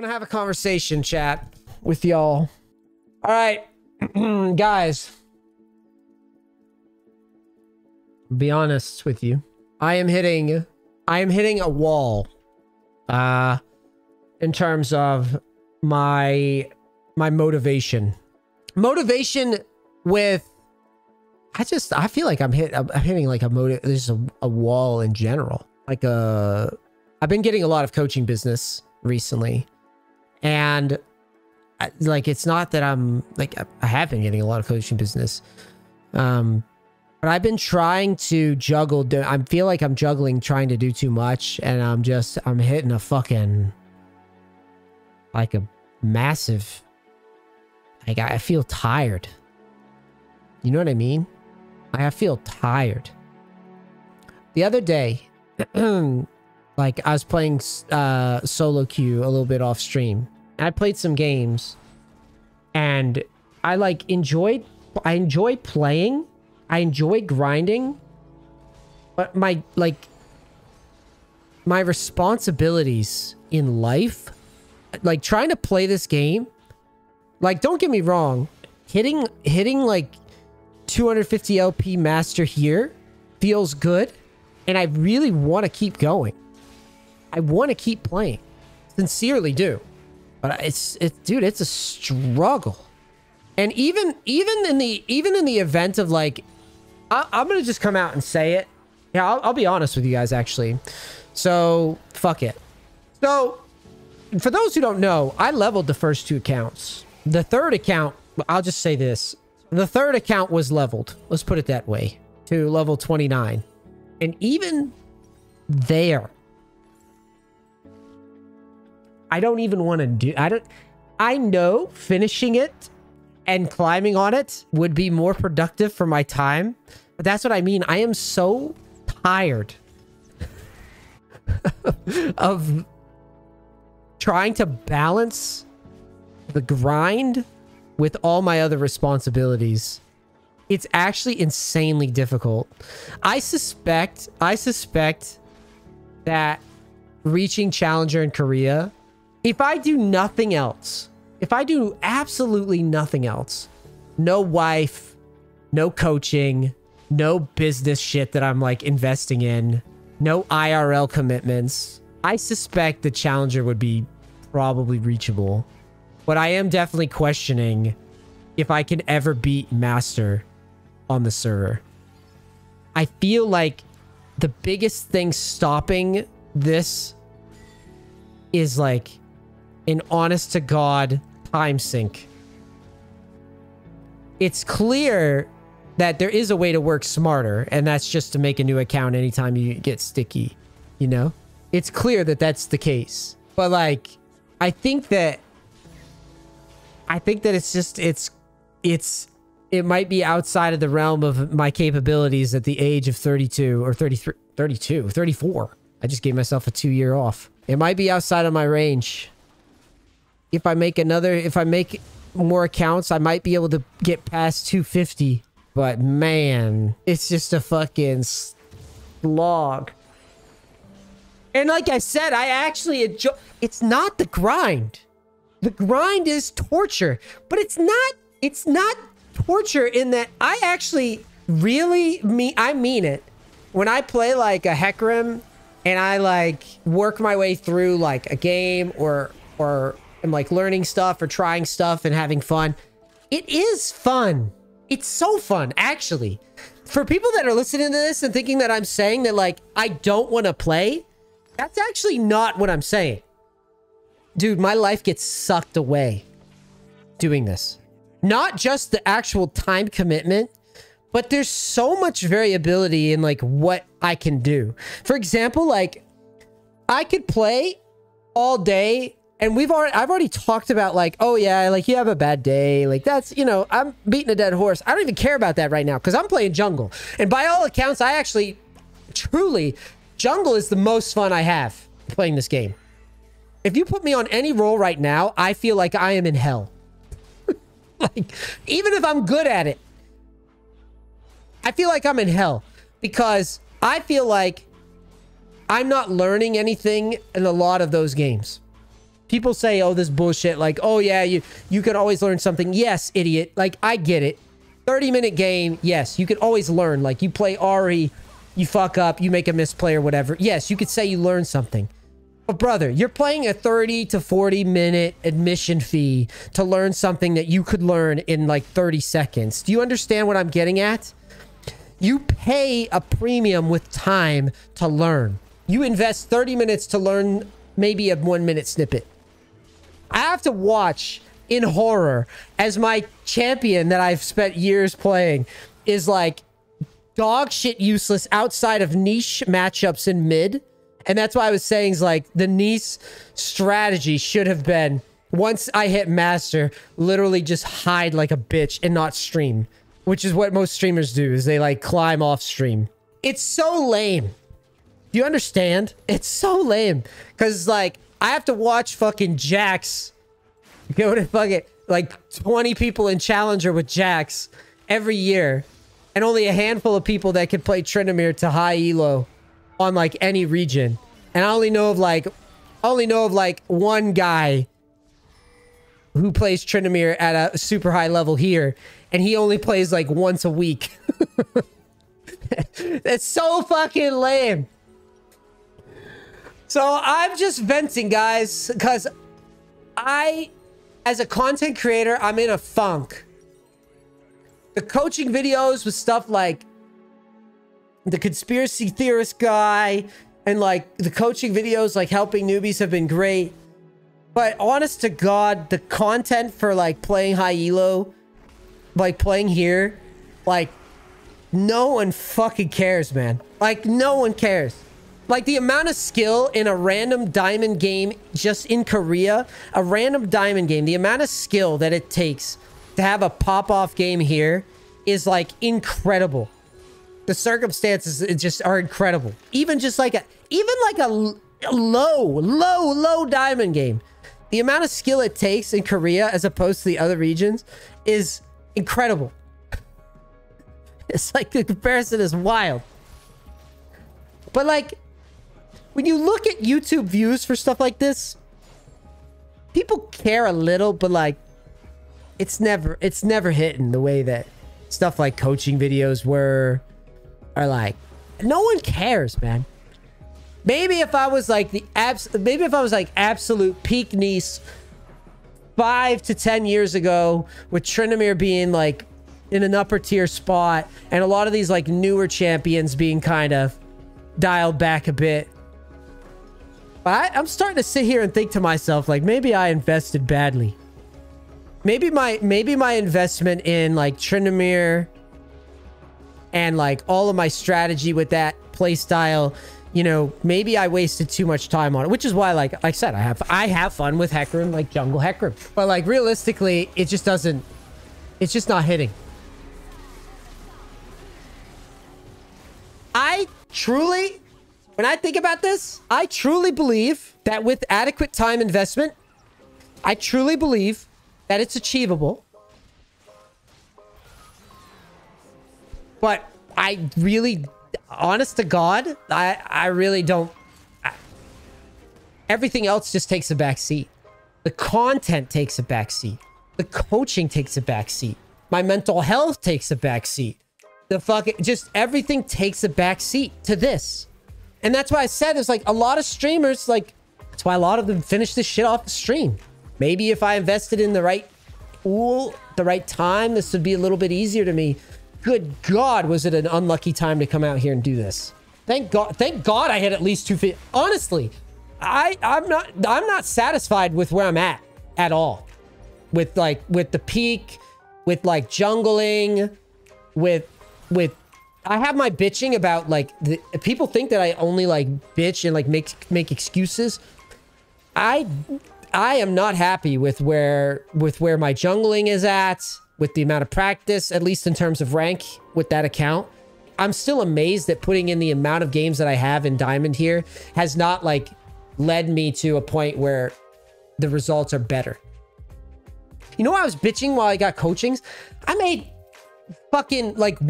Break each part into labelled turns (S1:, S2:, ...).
S1: want to have a conversation, chat, with y'all. All right, guys. Be honest with you. I am hitting a wall. In terms of my motivation. Motivation with I feel like I'm hitting like there's a wall in general. Like I've been getting a lot of coaching business recently. And like it's not that I'm like I have been getting a lot of coaching business. But I've been trying to juggle. I feel like I'm juggling, trying to do too much, and I'm hitting a fucking like a massive. Like I feel tired. You know what I mean? I feel tired. The other day, like I was playing solo queue a little bit off stream. And I played some games, and I like enjoy playing. I enjoy grinding, but my responsibilities in life, like trying to play this game, like don't get me wrong, hitting like 250 LP master here feels good, and I really want to keep going. I want to keep playing, sincerely do, but dude, it's a struggle. And even in the event of like, I'm gonna just come out and say it. Yeah, I'll be honest with you guys, actually. So fuck it. So for those who don't know, I leveled the first 2 accounts. The third account, I'll just say this: the third account was leveled. Let's put it that way, to level 29. And even there, I don't even want to do. I know finishing it and climbing on it would be more productive for my time. But that's what I mean. I am so tired of trying to balance the grind with all my other responsibilities. It's actually insanely difficult. I suspect that reaching Challenger in Korea, if I do nothing else, if I do absolutely nothing else, no wife, no coaching, no business shit that I'm like investing in, no IRL commitments, I suspect the Challenger would be probably reachable. But I am definitely questioning if I can ever beat Master on the server. I feel like the biggest thing stopping this is like an honest to God time sink. It's clear that there is a way to work smarter, and that's just to make a new account anytime you get sticky, you know? It's clear that that's the case. But like, I think that it's just, it might be outside of the realm of my capabilities at the age of 32 or 33, 32, 34. I just gave myself a 2-year off. It might be outside of my range. If I make more accounts, I might be able to get past 250. But man, it's just a fucking slog. And like I said, I actually enjoy. It's not the grind. The grind is torture, but it's not torture in that I actually really mean it. When I play like a Hecarim and I like work my way through like a game or I'm like learning stuff or trying stuff and having fun, it is fun. It's so fun, actually. For people that are listening to this and thinking that I'm saying that like I don't want to play, that's actually not what I'm saying. Dude, my life gets sucked away doing this. Not just the actual time commitment, but there's so much variability in like what I can do. For example, like I could play all day, and I've already talked about like, oh yeah, like you have a bad day. Like that's, you know, I'm beating a dead horse. I don't even care about that right now because I'm playing jungle. And by all accounts, I actually, truly, jungle is the most fun I have playing this game. If you put me on any role right now, I feel like I am in hell. Like, even if I'm good at it, I feel like I'm in hell because I feel like I'm not learning anything in a lot of those games. People say, oh, this bullshit. Like, oh, yeah, you can always learn something. Yes, idiot. Like, I get it. 30-minute game. Yes, you can always learn. Like, you play Ari, you fuck up, you make a misplay or whatever. Yes, you could say you learned something. But brother, you're playing a 30 to 40-minute admission fee to learn something that you could learn in like 30 seconds. Do you understand what I'm getting at? You pay a premium with time to learn. You invest 30 minutes to learn maybe a 1-minute snippet. I have to watch in horror as my champion that I've spent years playing is like dog shit useless outside of niche matchups in mid. And that's why I was saying is like the NEACE strategy should have been, once I hit master, literally just hide like a bitch and not stream. Which is what most streamers do, is they like climb off stream. It's so lame. Do you understand? It's so lame. Because like, I have to watch fucking Jax go to fucking like 20 people in Challenger with Jax every year. And only a handful of people that can play Tryndamere to high elo on like any region. And I only know of like one guy who plays Tryndamere at a super high level here, and he only plays like once a week. That's so fucking lame. So I'm just venting, guys, because as a content creator, I'm in a funk. The coaching videos with stuff like the conspiracy theorist guy and like the coaching videos like helping newbies have been great. But honest to God, the content for like playing high elo, like playing here, like no one fucking cares, man. Like no one cares. Like the amount of skill in a random diamond game just in Korea, a random diamond game, the amount of skill that it takes to have a pop-off game here is like incredible. The circumstances just are incredible. Even just like a low diamond game. The amount of skill it takes in Korea as opposed to the other regions is incredible. It's like the comparison is wild. But like, when you look at YouTube views for stuff like this, people care a little, but like, it's never hitting the way that stuff like coaching videos were, or like, no one cares, man. Maybe if I was like absolute peak NEACE 5 to 10 years ago, with Tryndamere being like in an upper tier spot, and a lot of these like newer champions being kind of dialed back a bit. But I'm starting to sit here and think to myself, like, maybe I invested badly. Maybe my investment in like Tryndamere and like all of my strategy with that play style, you know, maybe I wasted too much time on it, which is why, like I said, I have fun with Hecarim, like jungle Hecarim. But like realistically, it just doesn't, it's just not hitting. I truly, when I think about this, I truly believe that with adequate time investment, I truly believe that it's achievable. But I really, honest to God, I really don't. Everything else just takes a back seat. The content takes a back seat. The coaching takes a back seat. My mental health takes a back seat. The fucking, just everything takes a back seat to this. And that's why I said there's like a lot of streamers, like, that's why a lot of them finish this shit off the stream. Maybe if I invested in the right tool, the right time, this would be a little bit easier to me. Good God, was it an unlucky time to come out here and do this? Thank God I hit at least 250. Honestly, I'm not satisfied with where I'm at all. With the peak, with like jungling, with I have my bitching about like people think that I only like bitch and like make excuses. I am not happy with where my jungling is at, with the amount of practice, at least in terms of rank with that account. I'm still amazed that putting in the amount of games that I have in Diamond here has not like led me to a point where the results are better. You know why I was bitching while I got coachings? I made fucking like I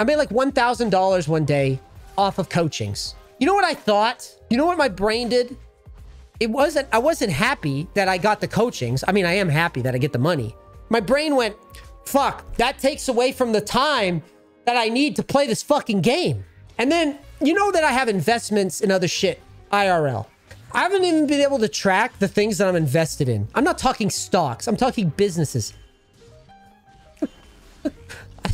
S1: made like $1,000 one day off of coachings. You know what I thought? You know what my brain did? I wasn't happy that I got the coachings. I mean, I am happy that I get the money. My brain went, fuck, that takes away from the time that I need to play this fucking game. And then, you know that I have investments in other shit, IRL. I haven't even been able to track the things that I'm invested in. I'm not talking stocks. I'm talking businesses. I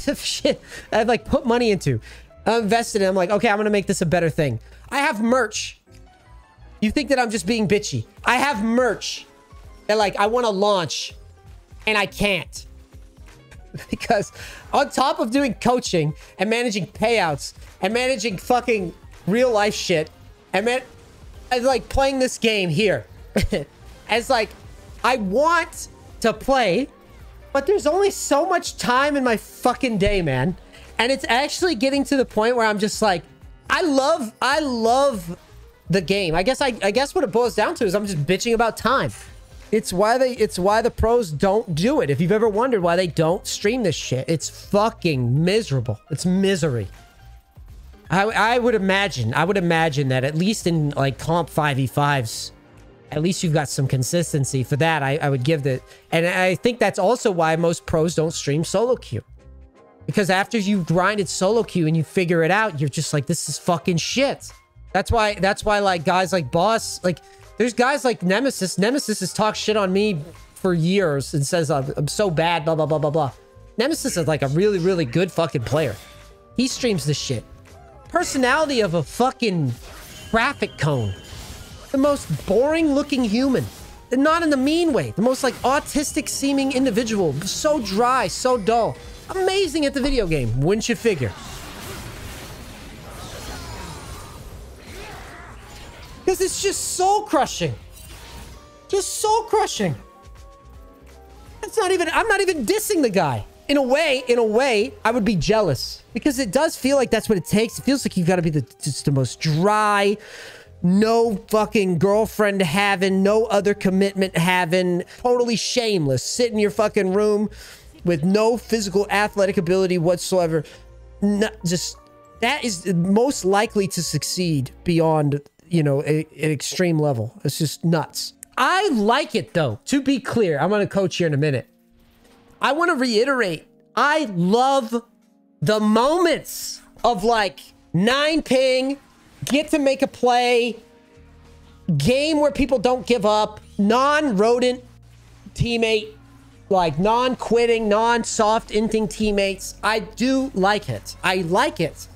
S1: have shit I've like put money into. I'm invested in. I'm like, okay, I'm going to make this a better thing. I have merch. You think that I'm just being bitchy. I have merch that like I want to launch and I can't. Because on top of doing coaching and managing payouts and managing fucking real life shit and like playing this game here as like I want to play, but there's only so much time in my fucking day, man. And it's actually getting to the point where I'm just like, I love the game. I guess what it boils down to is I'm just bitching about time. It's why the pros don't do it. If you've ever wondered why they don't stream this shit, it's fucking miserable. It's misery. I would imagine that at least in like comp 5v5s, at least you've got some consistency. For that, I would give that. And I think that's also why most pros don't stream solo queue. Because after you've grinded solo queue and you figure it out, you're just like, this is fucking shit. That's why like guys like Boss, like there's guys like Nemesis. Nemesis has talked shit on me for years and says I'm so bad, blah, blah, blah, blah, blah. Nemesis is like a really, really good fucking player. He streams this shit. Personality of a fucking traffic cone. The most boring looking human. And not in the mean way. The most like autistic seeming individual. So dry, so dull. Amazing at the video game, wouldn't you figure? Because it's just soul crushing. Just soul crushing. That's not even, I'm not even dissing the guy. In a way, I would be jealous. Because it does feel like that's what it takes. It feels like you've got to be just the most dry, no fucking girlfriend having, no other commitment having, totally shameless. Sit in your fucking room with no physical athletic ability whatsoever. That is most likely to succeed beyond, you know, an extreme level. It's just nuts. I like it though. To be clear, I'm going to coach here in a minute. I want to reiterate, I love the moments of like 9 ping, get to make a play, game where people don't give up, non-rodent teammate, like non-quitting, non-soft inting teammates. I do like it. I like it.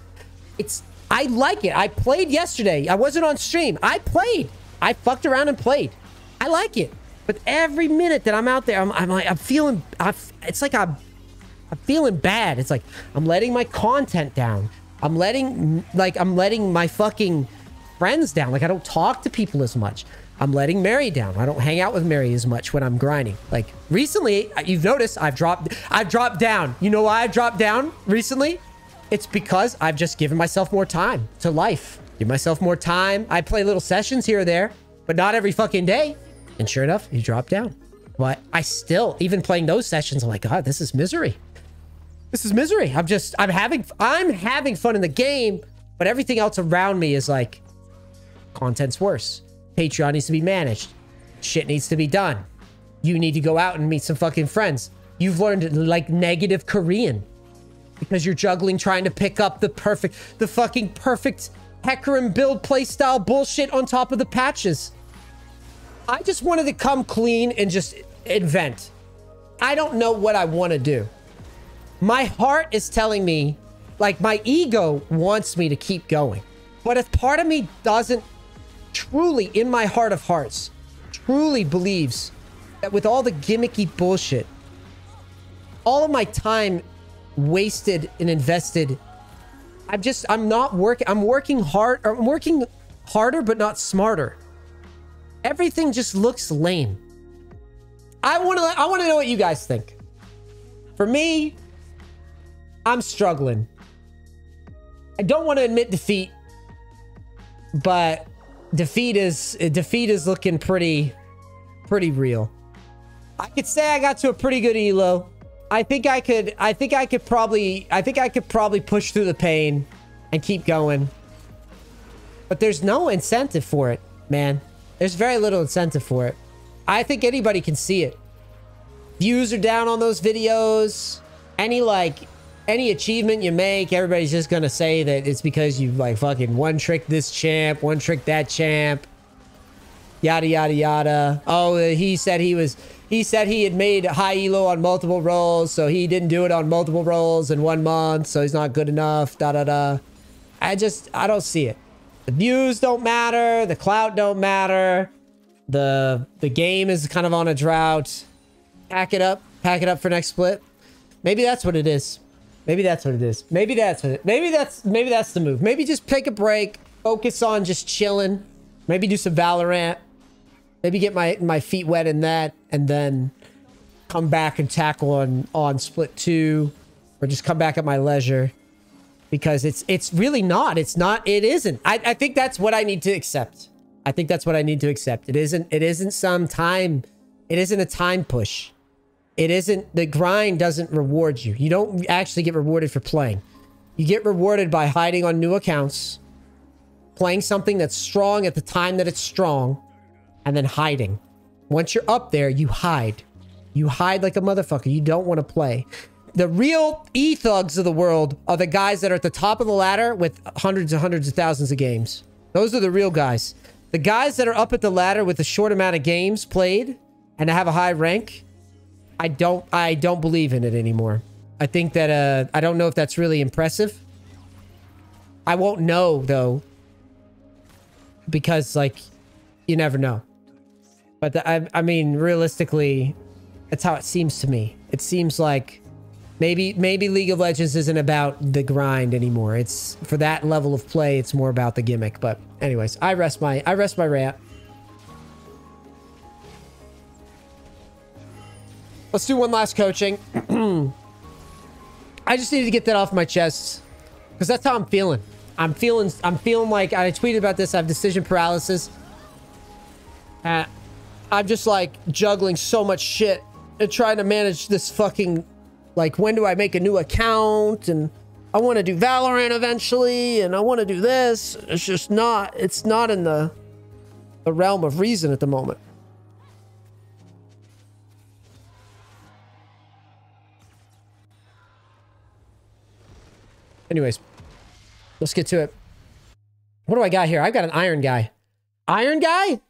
S1: I like it. I played yesterday. I wasn't on stream. I played. I fucked around and played. I like it. But every minute that I'm out there, I'm feeling bad. It's like I'm letting my content down. I'm letting my fucking friends down. Like I don't talk to people as much. I'm letting Mary down. I don't hang out with Mary as much when I'm grinding. Like recently, you've noticed I've dropped down. You know why I dropped down recently? It's because I've just given myself more time to life. Give myself more time. I play little sessions here or there, but not every fucking day. And sure enough, you drop down. But I still, even playing those sessions, I'm like, God, this is misery. This is misery. I'm having fun in the game, but everything else around me is like, content's worse. Patreon needs to be managed. Shit needs to be done. You need to go out and meet some fucking friends. You've learned like negative Korean because you're juggling trying to pick up the fucking perfect Hecarim build playstyle bullshit on top of the patches. I just wanted to come clean and just invent. I don't know what I want to do. My heart is telling me, like my ego wants me to keep going. But if part of me doesn't truly, in my heart of hearts, truly believes that with all the gimmicky bullshit, all of my time wasted and invested, I'm not working. I'm working hard. I'm working harder, but not smarter. Everything just looks lame. I want to know what you guys think. For me, I'm struggling. I don't want to admit defeat, but defeat is looking pretty real. I could say I got to a pretty good elo. I think I could probably push through the pain and keep going. But there's no incentive for it, man. There's very little incentive for it. I think anybody can see it. Views are down on those videos. Any achievement you make, everybody's just gonna say that it's because you like fucking one trick this champ, one trick that champ. Yada yada yada. Oh, he said he had made high elo on multiple rolls, so he didn't do it on multiple rolls in 1 month, so he's not good enough. Da da da. I don't see it. The views don't matter, the clout don't matter. The game is kind of on a drought. Pack it up for next split. Maybe that's what it is. Maybe that's what it is. Maybe that's the move. Maybe just take a break, focus on just chilling. Maybe do some Valorant. Maybe get my feet wet in that, and then come back and tackle on split 2, or just come back at my leisure, because it's really not. It isn't. I think that's what I need to accept. I think that's what I need to accept. It isn't some time. It isn't a time push. It isn't, the grind doesn't reward you. You don't actually get rewarded for playing. You get rewarded by hiding on new accounts, playing something that's strong at the time that it's strong, and then hiding. Once you're up there, you hide. You hide like a motherfucker. You don't want to play. The real e-thugs of the world are the guys that are at the top of the ladder with hundreds and hundreds of thousands of games. Those are the real guys. The guys that are up at the ladder with a short amount of games played and have a high rank, I don't believe in it anymore. I think that, I don't know if that's really impressive. I won't know, though. Because, like, you never know. But, I mean, realistically, that's how it seems to me. It seems like maybe League of Legends isn't about the grind anymore. It's, for that level of play, it's more about the gimmick. But, anyways, I rest my rant. Let's do one last coaching. I just need to get that off my chest, because that's how I'm feeling. I'm feeling like, I tweeted about this. I have decision paralysis. I'm just like juggling so much shit and trying to manage this fucking, like, when do I make a new account? And I want to do Valorant eventually, and I want to do this. It's just not, it's not in the realm of reason at the moment. Anyways, let's get to it. What do I got here? I've got an iron guy. Iron guy?